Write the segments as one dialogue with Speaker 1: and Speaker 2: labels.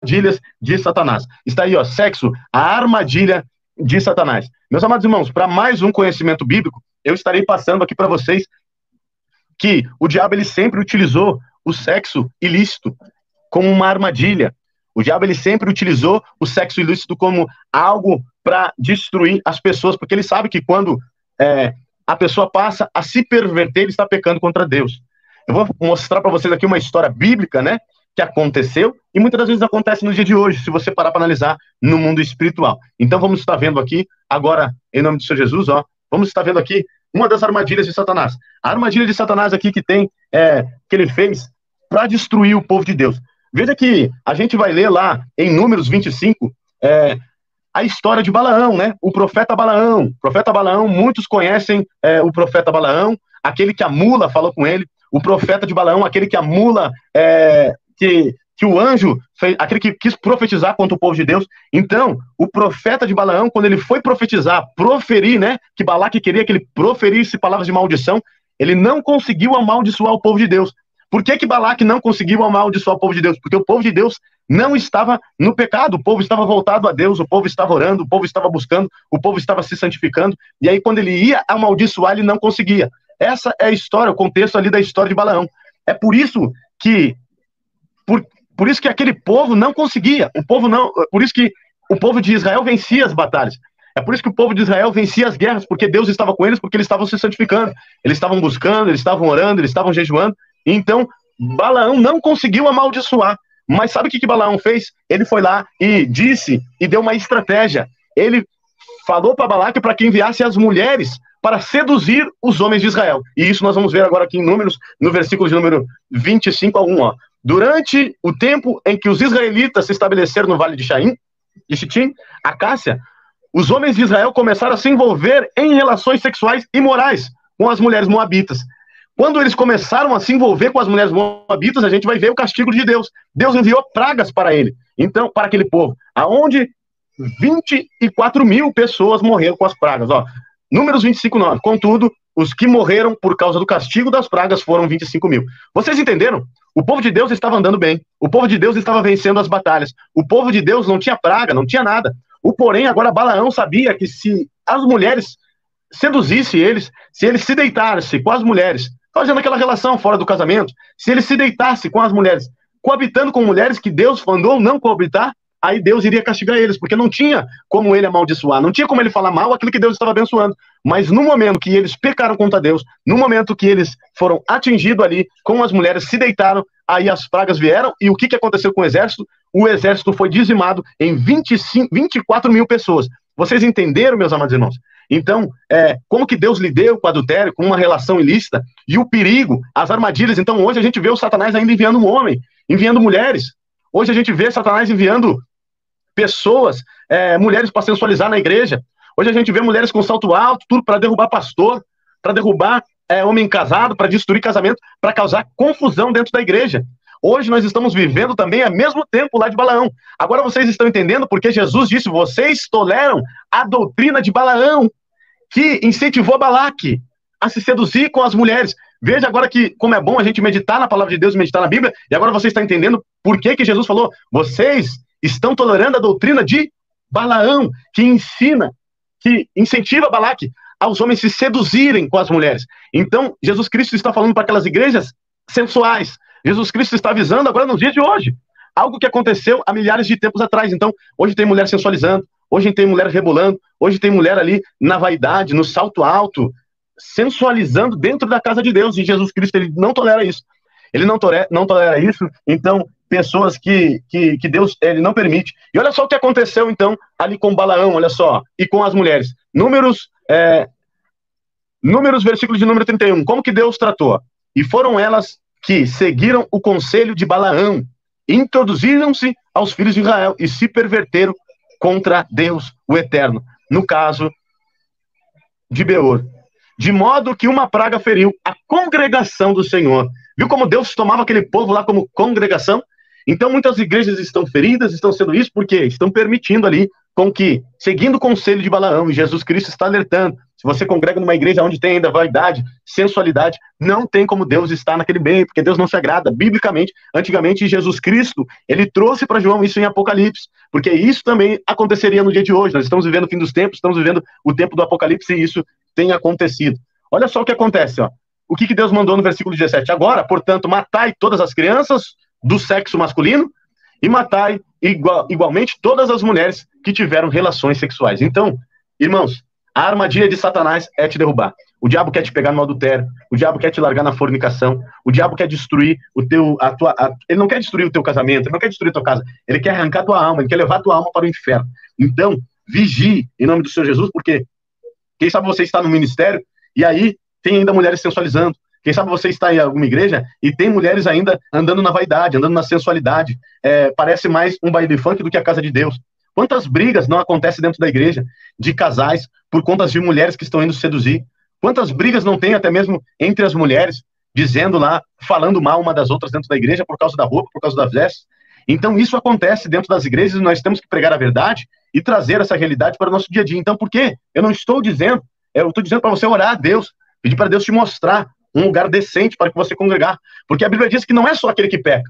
Speaker 1: armadilhas de Satanás. Está aí, ó, sexo, a armadilha de Satanás. Meus amados irmãos, para mais um conhecimento bíblico, eu estarei passando aqui para vocês que o diabo ele sempre utilizou o sexo ilícito como uma armadilha. O diabo ele sempre utilizou o sexo ilícito como algo para destruir as pessoas, porque ele sabe que quando a pessoa passa a se perverter, ele está pecando contra Deus. Eu vou mostrar para vocês aqui uma história bíblica, né, que aconteceu e muitas das vezes acontece no dia de hoje, se você parar para analisar no mundo espiritual. Então vamos estar vendo aqui, agora, em nome do Senhor Jesus, ó, vamos estar vendo aqui uma das armadilhas de Satanás. A armadilha de Satanás aqui que tem, que ele fez para destruir o povo de Deus. Veja que a gente vai ler lá em Números 25, a história de Balaão, né? O profeta Balaão. O profeta Balaão, muitos conhecem o profeta Balaão, aquele que a mula falou com ele. O profeta de Balaão, aquele que a mula, que o anjo, fez, aquele que quis profetizar contra o povo de Deus. Então, o profeta de Balaão, quando ele foi profetizar, proferir, né? Que Balaque queria que ele proferisse palavras de maldição, ele não conseguiu amaldiçoar o povo de Deus. Por que Balaque não conseguiu amaldiçoar o povo de Deus? Porque o povo de Deus não estava no pecado, o povo estava voltado a Deus, o povo estava orando, o povo estava buscando, o povo estava se santificando, e aí quando ele ia amaldiçoar, ele não conseguia. Essa é a história, o contexto ali da história de Balaão. É por isso que aquele povo não conseguia, por isso que o povo de Israel vencia as batalhas. É por isso que o povo de Israel vencia as guerras, porque Deus estava com eles, porque eles estavam se santificando, eles estavam buscando, eles estavam orando, eles estavam jejuando. Então, Balaão não conseguiu amaldiçoar. Mas sabe o que Balaão fez? Ele foi lá e disse, e deu uma estratégia. Ele falou para Balaque para que enviasse as mulheres para seduzir os homens de Israel. E isso nós vamos ver agora aqui em Números, no versículo de número 25 a 1. Ó. Durante o tempo em que os israelitas se estabeleceram no vale de Chittim, a Cássia, os homens de Israel começaram a se envolver em relações sexuais imorais com as mulheres moabitas. Quando eles começaram a se envolver com as mulheres moabitas, a gente vai ver o castigo de Deus. Deus enviou pragas para ele, então, para aquele povo, aonde 24 mil pessoas morreram com as pragas. Ó. Números 25, 9. Contudo, os que morreram por causa do castigo das pragas foram 25 mil. Vocês entenderam? O povo de Deus estava andando bem. O povo de Deus estava vencendo as batalhas. O povo de Deus não tinha praga, não tinha nada. Porém, agora Balaão sabia que se as mulheres seduzissem eles, se eles se deitassem com as mulheres, fazendo aquela relação fora do casamento, se ele se deitasse com as mulheres, coabitando com mulheres que Deus mandou não coabitar, aí Deus iria castigar eles, porque não tinha como ele amaldiçoar, não tinha como ele falar mal aquilo que Deus estava abençoando. Mas no momento que eles pecaram contra Deus, no momento que eles foram atingidos ali com as mulheres, se deitaram, aí as pragas vieram, e o que aconteceu com o exército? O exército foi dizimado em 24 mil pessoas. Vocês entenderam, meus amados irmãos? Então, como que Deus lidou com o adultério, com uma relação ilícita, e o perigo, as armadilhas. Então, hoje a gente vê o Satanás ainda enviando um homem, enviando mulheres. Hoje a gente vê Satanás enviando pessoas, mulheres para sensualizar na igreja. Hoje a gente vê mulheres com salto alto, tudo para derrubar pastor, para derrubar homem casado, para destruir casamento, para causar confusão dentro da igreja. Hoje nós estamos vivendo também ao mesmo tempo lá de Balaão. Agora vocês estão entendendo porque Jesus disse, vocês toleram a doutrina de Balaão, que incentivou Balaque a se seduzir com as mulheres. Veja agora que como é bom a gente meditar na palavra de Deus e meditar na Bíblia, e agora você está entendendo por que Jesus falou, vocês estão tolerando a doutrina de Balaão, que ensina, que incentiva Balaque aos homens se seduzirem com as mulheres. Então, Jesus Cristo está falando para aquelas igrejas sensuais. Jesus Cristo está avisando agora nos dias de hoje. Algo que aconteceu há milhares de tempos atrás. Então, hoje tem mulher sensualizando, hoje tem mulher rebolando, hoje tem mulher ali na vaidade, no salto alto, sensualizando dentro da casa de Deus. E Jesus Cristo, ele não tolera isso. Ele não tolera isso. Então, pessoas que Deus ele não permite. E olha só o que aconteceu, então, ali com Balaão, olha só, e com as mulheres. Números, versículo de número 31. Como que Deus tratou? E foram elas que seguiram o conselho de Balaão, introduziram-se aos filhos de Israel e se perverteram contra Deus, o Eterno. No caso de Beor. De modo que uma praga feriu a congregação do Senhor. Viu como Deus tomava aquele povo lá como congregação? Então muitas igrejas estão feridas, estão sendo isso porque estão permitindo ali com que, seguindo o conselho de Balaão, e Jesus Cristo está alertando, Se você congrega numa igreja onde tem ainda vaidade, sensualidade, não tem como Deus estar naquele meio, porque Deus não se agrada. Biblicamente, antigamente, Jesus Cristo, ele trouxe para João isso em Apocalipse, porque isso também aconteceria no dia de hoje. Nós estamos vivendo o fim dos tempos, estamos vivendo o tempo do Apocalipse e isso tem acontecido. Olha só o que acontece, ó. O que Deus mandou no versículo 17? Agora, portanto, matai todas as crianças do sexo masculino e matai igualmente todas as mulheres que tiveram relações sexuais. Então, irmãos, a armadilha de Satanás é te derrubar. O diabo quer te pegar no adultério, o diabo quer te largar na fornicação, o diabo quer destruir ele não quer destruir o teu casamento, ele não quer destruir a tua casa, ele quer arrancar a tua alma, ele quer levar a tua alma para o inferno. Então, vigie em nome do Senhor Jesus, porque quem sabe você está no ministério e aí tem ainda mulheres sensualizando. Quem sabe você está em alguma igreja e tem mulheres ainda andando na vaidade, andando na sensualidade. Parece mais um baile funk do que a casa de Deus. Quantas brigas não acontecem dentro da igreja de casais por conta de mulheres que estão indo seduzir? Quantas brigas não tem até mesmo entre as mulheres, dizendo lá, falando mal uma das outras dentro da igreja por causa da roupa, por causa das vestes? Então isso acontece dentro das igrejas e nós temos que pregar a verdade e trazer essa realidade para o nosso dia a dia. Então por quê? Eu não estou dizendo, eu estou dizendo para você orar a Deus, pedir para Deus te mostrar um lugar decente para que você congregar. Porque a Bíblia diz que não é só aquele que peca.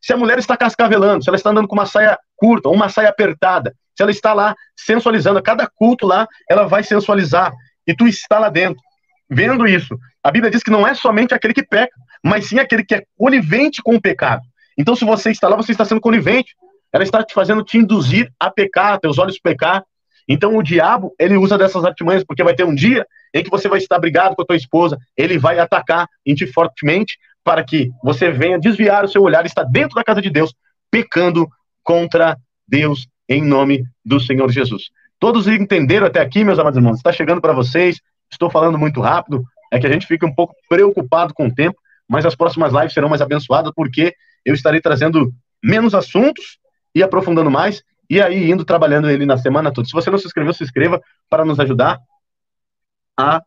Speaker 1: Se a mulher está cascavelando, se ela está andando com uma saia curta, ou uma saia apertada, se ela está lá sensualizando, a cada culto lá, ela vai sensualizar, e tu está lá dentro, vendo isso. A Bíblia diz que não é somente aquele que peca, mas sim aquele que é conivente com o pecado. Então, se você está lá, você está sendo conivente. Ela está te fazendo te induzir a pecar, teus olhos pecar. Então, o diabo, ele usa dessas artimanhas, porque vai ter um dia em que você vai estar brigado com a tua esposa, ele vai atacar em ti fortemente, para que você venha desviar o seu olhar, está dentro da casa de Deus, pecando contra Deus, em nome do Senhor Jesus. Todos entenderam até aqui, meus amados irmãos? Está chegando para vocês, estou falando muito rápido, é que a gente fica um pouco preocupado com o tempo, mas as próximas lives serão mais abençoadas, porque eu estarei trazendo menos assuntos e aprofundando mais, e aí indo trabalhando ele na semana toda. Se você não se inscreveu, se inscreva para nos ajudar a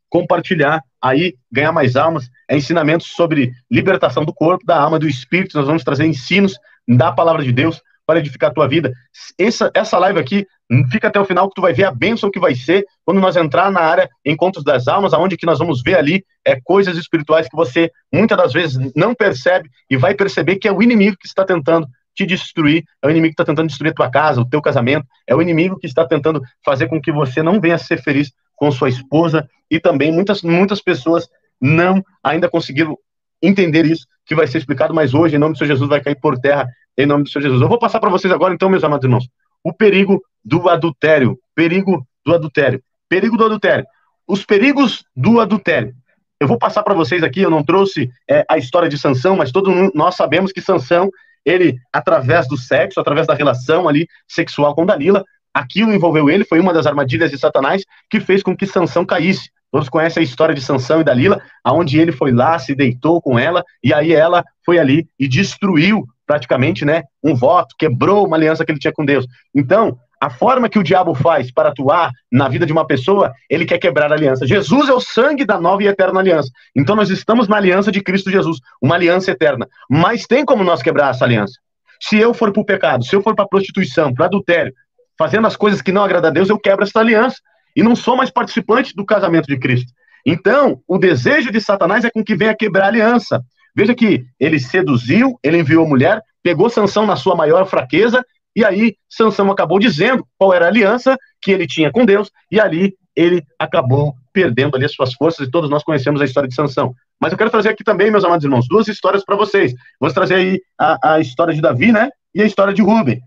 Speaker 1: compartilhar, aí ganhar mais almas, ensinamentos sobre libertação do corpo, da alma, do espírito. Nós vamos trazer ensinos da palavra de Deus para edificar a tua vida. Essa live aqui, fica até o final que tu vai ver a bênção que vai ser quando nós entrar na área Encontros das Almas, aonde que nós vamos ver ali coisas espirituais que você muitas das vezes não percebe e vai perceber que é o inimigo que está tentando te destruir, é o inimigo que está tentando destruir a tua casa, o teu casamento, é o inimigo que está tentando fazer com que você não venha a ser feliz com sua esposa, e também muitas pessoas não ainda conseguiram entender isso, que vai ser explicado, mas hoje, em nome do Senhor Jesus, vai cair por terra, em nome do Senhor Jesus. Eu vou passar para vocês agora, então, meus amados irmãos, o perigo do adultério, perigo do adultério, perigo do adultério, os perigos do adultério. Eu vou passar para vocês aqui, eu não trouxe a história de Sansão, mas todos nós sabemos que Sansão, ele, através do sexo, através da relação ali sexual com Dalila, aquilo envolveu ele, foi uma das armadilhas de Satanás que fez com que Sansão caísse. Todos conhecem a história de Sansão e Dalila, aonde ele foi lá, se deitou com ela, e aí ela foi ali e destruiu praticamente, um voto, quebrou uma aliança que ele tinha com Deus. Então, a forma que o diabo faz para atuar na vida de uma pessoa, ele quer quebrar a aliança. Jesus é o sangue da nova e eterna aliança. Então nós estamos na aliança de Cristo Jesus, uma aliança eterna. Mas tem como nós quebrar essa aliança? Se eu for para o pecado, se eu for para a prostituição, para o adultério, fazendo as coisas que não agradam a Deus, eu quebro essa aliança. E não sou mais participante do casamento de Cristo. Então, o desejo de Satanás é com que venha quebrar a aliança. Veja que ele seduziu, ele enviou a mulher, pegou Sansão na sua maior fraqueza, e aí Sansão acabou dizendo qual era a aliança que ele tinha com Deus, e ali ele acabou perdendo ali as suas forças, e todos nós conhecemos a história de Sansão. Mas eu quero trazer aqui também, meus amados irmãos, duas histórias para vocês. Vou trazer aí a história de Davi, e a história de Rúben.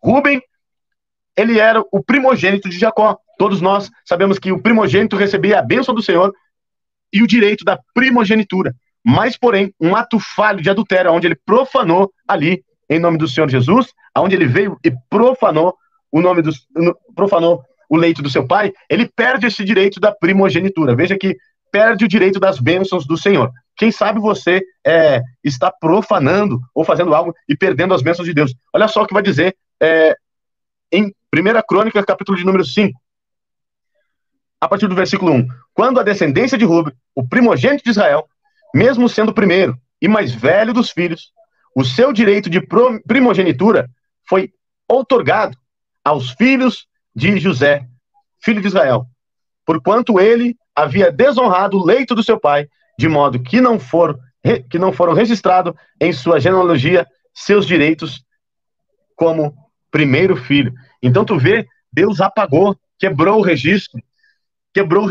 Speaker 1: Rúben, ele era o primogênito de Jacó. Todos nós sabemos que o primogênito recebia a bênção do Senhor e o direito da primogenitura. Mas, porém, um ato falho de adultério, onde ele profanou ali, em nome do Senhor Jesus, onde ele veio e profanou profanou o leito do seu pai, ele perde esse direito da primogenitura. Veja que perde o direito das bênçãos do Senhor. Quem sabe você está profanando ou fazendo algo e perdendo as bênçãos de Deus. Olha só o que vai dizer em 1 Crônicas, capítulo de número 5, a partir do versículo 1. Quando a descendência de Rúben, o primogênito de Israel, mesmo sendo o primeiro e mais velho dos filhos, o seu direito de primogenitura foi outorgado aos filhos de José, filho de Israel. porquanto ele havia desonrado o leito do seu pai, de modo que não foram registrados em sua genealogia seus direitos como primeiro filho. Então tu vê, Deus apagou, quebrou o registro, quebrou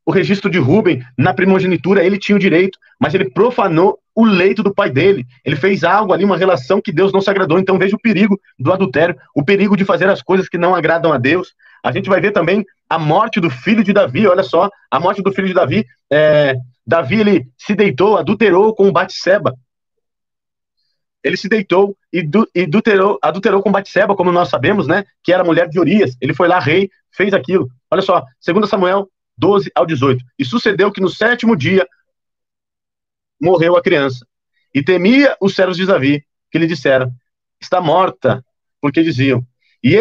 Speaker 1: o registro de Rúben na primogenitura. Ele tinha o direito, mas ele profanou o leito do pai dele. Ele fez algo ali, uma relação que Deus não se agradou. Então veja o perigo do adultério, o perigo de fazer as coisas que não agradam a Deus. A gente vai ver também a morte do filho de Davi. Olha só, a morte do filho de Davi. Davi, ele se deitou, adulterou com Batseba. Ele se deitou e adulterou com Batseba, como nós sabemos, né? Que era mulher de Urias. Ele foi lá, rei, fez aquilo. Olha só, 2 Samuel 12 ao 18. E sucedeu que no 7º dia morreu a criança. E temia os servos de Davi, que lhe disseram: está morta, porque diziam. E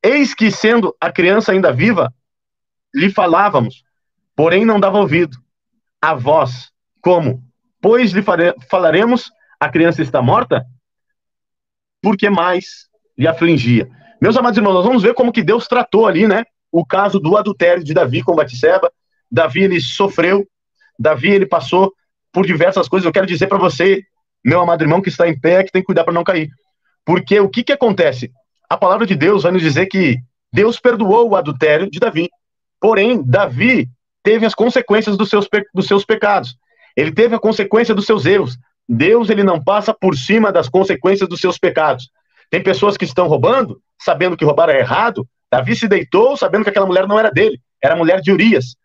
Speaker 1: eis que sendo a criança ainda viva, lhe falávamos, porém não dava ouvido. A voz, como? Pois lhe falaremos, a criança está morta? Porque mais lhe afligia. Meus amados irmãos, nós vamos ver como que Deus tratou ali, né? O caso do adultério de Davi com Batseba. Davi, ele sofreu. Davi, ele passou por diversas coisas. Eu quero dizer para você, meu amado irmão que está em pé, que tem que cuidar para não cair. Porque o que acontece? A palavra de Deus vai nos dizer que Deus perdoou o adultério de Davi. Porém, Davi teve as consequências dos seus pecados. Ele teve a consequência dos seus erros. Deus, ele não passa por cima das consequências dos seus pecados. Tem pessoas que estão roubando, sabendo que roubar é errado. Davi se deitou, sabendo que aquela mulher não era dele, era a mulher de Urias.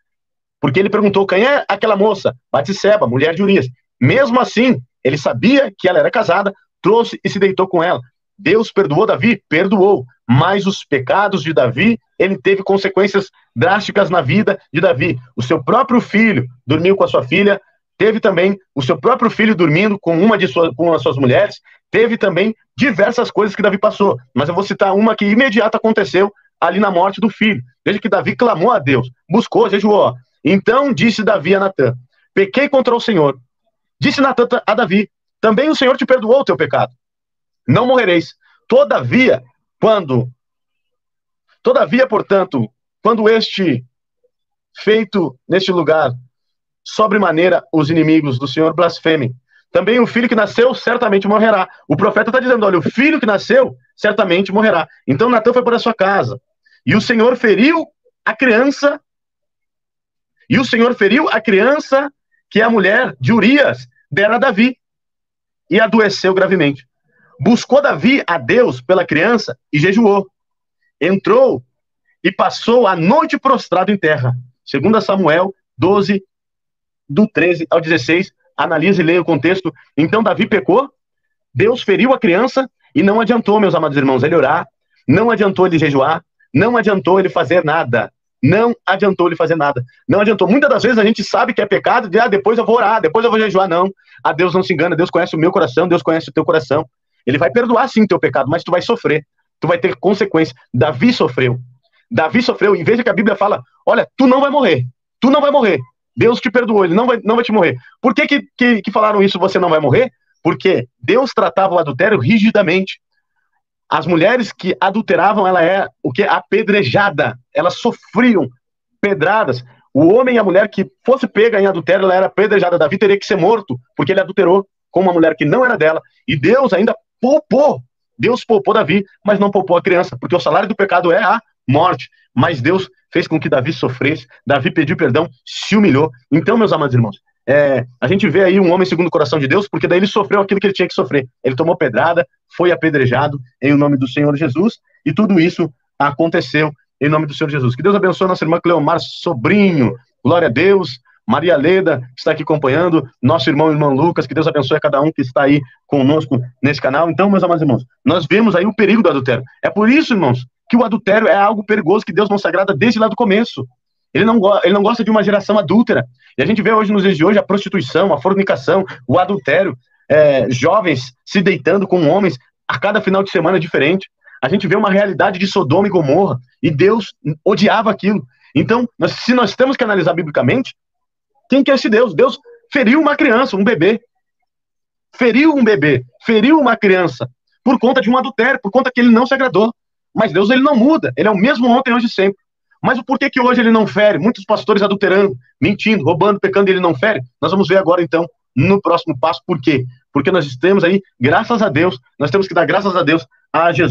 Speaker 1: Porque ele perguntou, quem é aquela moça? Batseba, mulher de Urias. Mesmo assim, ele sabia que ela era casada, trouxe e se deitou com ela. Deus perdoou Davi? Perdoou. Mas os pecados de Davi, ele teve consequências drásticas na vida de Davi. O seu próprio filho dormiu com a sua filha, teve também o seu próprio filho dormindo com com as suas mulheres, teve também diversas coisas que Davi passou. Mas eu vou citar uma que imediata aconteceu ali na morte do filho. Veja que Davi clamou a Deus, buscou, jejuou. Então disse Davi a Natã: pequei contra o Senhor. Disse Natã a Davi: também o Senhor te perdoou o teu pecado. Não morrereis. Todavia, portanto, quando este feito neste lugar, sobremaneira os inimigos do Senhor blasfemem, também o filho que nasceu certamente morrerá. O profeta está dizendo, olha, o filho que nasceu certamente morrerá. Então Natã foi para a sua casa, e o Senhor feriu a criança, que é a mulher de Urias dera a Davi, e adoeceu gravemente. Buscou Davi a Deus pela criança e jejuou. Entrou e passou a noite prostrado em terra. 2 Samuel 12, do 13 ao 16. Analise e leia o contexto. Então Davi pecou, Deus feriu a criança e não adiantou, meus amados irmãos, ele orar, não adiantou ele jejuar, não adiantou ele fazer nada. Não adiantou ele fazer nada. Não adiantou. Muitas das vezes a gente sabe que é pecado, de depois eu vou orar, depois eu vou jejuar. Não. A Deus não se engana, Deus conhece o meu coração, Deus conhece o teu coração. Ele vai perdoar sim teu pecado, mas tu vai sofrer. Tu vai ter consequência. Davi sofreu, e veja que a Bíblia fala, olha, tu não vai morrer. Tu não vai morrer. Deus te perdoou, ele não vai te morrer. Por que falaram isso, você não vai morrer? Porque Deus tratava o adultério rigidamente. As mulheres que adulteravam, ela é o que? Apedrejada. Elas sofriam pedradas. O homem e a mulher que fosse pega em adultério, ela era apedrejada. Davi teria que ser morto, porque ele adulterou com uma mulher que não era dela. E Deus ainda poupou. Deus poupou Davi, mas não poupou a criança, porque o salário do pecado é a morte. Mas Deus fez com que Davi sofresse. Davi pediu perdão, se humilhou. Então, meus amados irmãos, a gente vê aí um homem segundo o coração de Deus, porque daí ele sofreu aquilo que ele tinha que sofrer. Ele tomou pedrada, foi apedrejado em nome do Senhor Jesus, e tudo isso aconteceu em nome do Senhor Jesus. Que Deus abençoe a nossa irmã Cleomar Sobrinho, glória a Deus. Maria Leda, que está aqui acompanhando, nosso irmão e irmã Lucas, que Deus abençoe a cada um que está aí conosco nesse canal. Então, meus amados irmãos, nós vemos aí o perigo do adultério. É por isso, irmãos, que o adultério é algo perigoso que Deus não se agrada desde lá do começo. Ele não gosta de uma geração adúltera. E a gente vê hoje, nos dias de hoje, a prostituição, a fornicação, o adultério, jovens se deitando com homens a cada final de semana diferente. A gente vê uma realidade de Sodoma e Gomorra, e Deus odiava aquilo. Então, se nós temos que analisar biblicamente, quem que é esse Deus? Deus feriu uma criança, um bebê. Feriu uma criança, por conta de um adultério, por conta que ele não se agradou. Mas Deus, ele não muda, ele é o mesmo ontem, hoje e sempre. Mas o porquê que hoje ele não fere? Muitos pastores adulterando, mentindo, roubando, pecando, e ele não fere? Nós vamos ver agora, então, no próximo passo. Por quê? Porque nós temos aí, graças a Deus, nós temos que dar graças a Deus a Jesus.